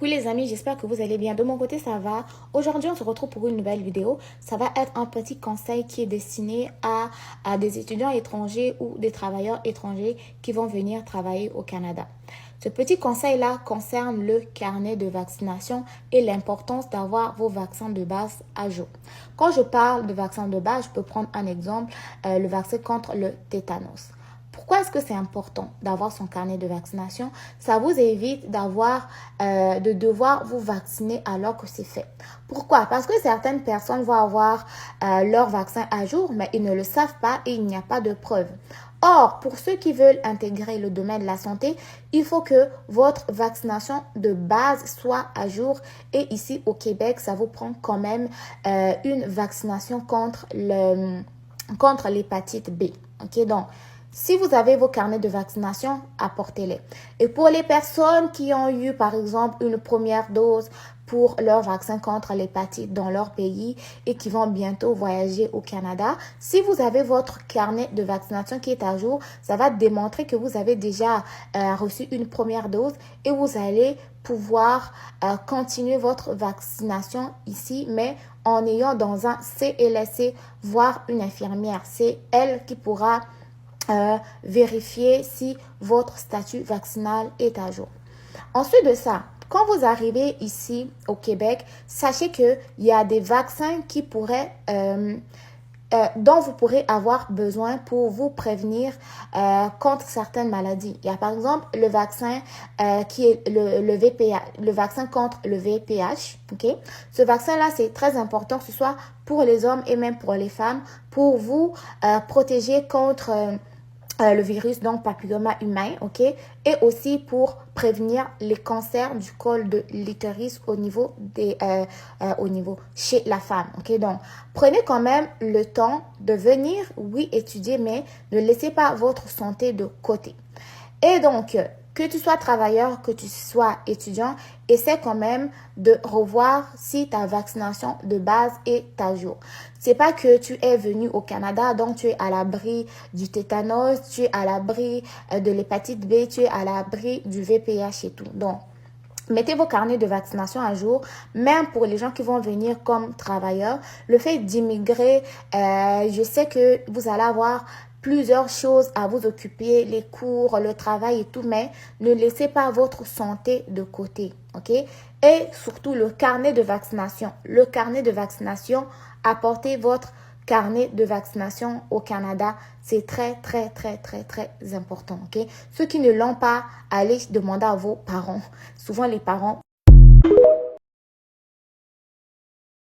Coucou les amis, j'espère que vous allez bien. De mon côté, ça va. Aujourd'hui, on se retrouve pour une nouvelle vidéo. Ça va être un petit conseil qui est destiné à des étudiants étrangers ou des travailleurs étrangers qui vont venir travailler au Canada. Ce petit conseil-là concerne le carnet de vaccination et l'importance d'avoir vos vaccins de base à jour. Quand je parle de vaccins de base, je peux prendre un exemple, le vaccin contre le tétanos. Pourquoi est-ce que c'est important d'avoir son carnet de vaccination? Ça vous évite de devoir vous vacciner alors que c'est fait. Pourquoi? Parce que certaines personnes vont avoir leur vaccin à jour, mais ils ne le savent pas et il n'y a pas de preuve. Or, pour ceux qui veulent intégrer le domaine de la santé, il faut que votre vaccination de base soit à jour. Et ici, au Québec, ça vous prend quand même une vaccination contre l'hépatite B. Ok, donc, si vous avez vos carnets de vaccination, apportez-les. Et pour les personnes qui ont eu, par exemple, une première dose pour leur vaccin contre l'hépatite dans leur pays et qui vont bientôt voyager au Canada, si vous avez votre carnet de vaccination qui est à jour, ça va démontrer que vous avez déjà reçu une première dose et vous allez pouvoir continuer votre vaccination ici, mais en ayant dans un CLSC, voire une infirmière. C'est elle qui pourra vérifier si votre statut vaccinal est à jour. Ensuite de ça, quand vous arrivez ici au Québec, sachez qu'il y a des vaccins dont vous pourrez avoir besoin pour vous prévenir contre certaines maladies. Il y a par exemple le vaccin qui est le VPH, le vaccin contre le VPH. Okay? Ce vaccin-là, c'est très important que ce soit pour les hommes et même pour les femmes, pour vous protéger contre le virus, donc papilloma humain, ok, et aussi pour prévenir les cancers du col de l'utérus au niveau chez la femme, ok. Donc, prenez quand même le temps de venir, oui, étudier, mais ne laissez pas votre santé de côté. Et donc, que tu sois travailleur, que tu sois étudiant, essaie quand même de revoir si ta vaccination de base est à jour. C'est pas que tu es venu au Canada, donc tu es à l'abri du tétanos, tu es à l'abri de l'hépatite B, tu es à l'abri du VPH et tout. Donc, mettez vos carnets de vaccination à jour, même pour les gens qui vont venir comme travailleurs. Le fait d'immigrer, je sais que vous allez avoir plusieurs choses à vous occuper, les cours, le travail et tout, mais ne laissez pas votre santé de côté, ok? Et surtout le carnet de vaccination. Le carnet de vaccination, apportez votre carnet de vaccination au Canada, c'est très, très, très, très, très important, ok? Ceux qui ne l'ont pas, allez demander à vos parents. Souvent, les parents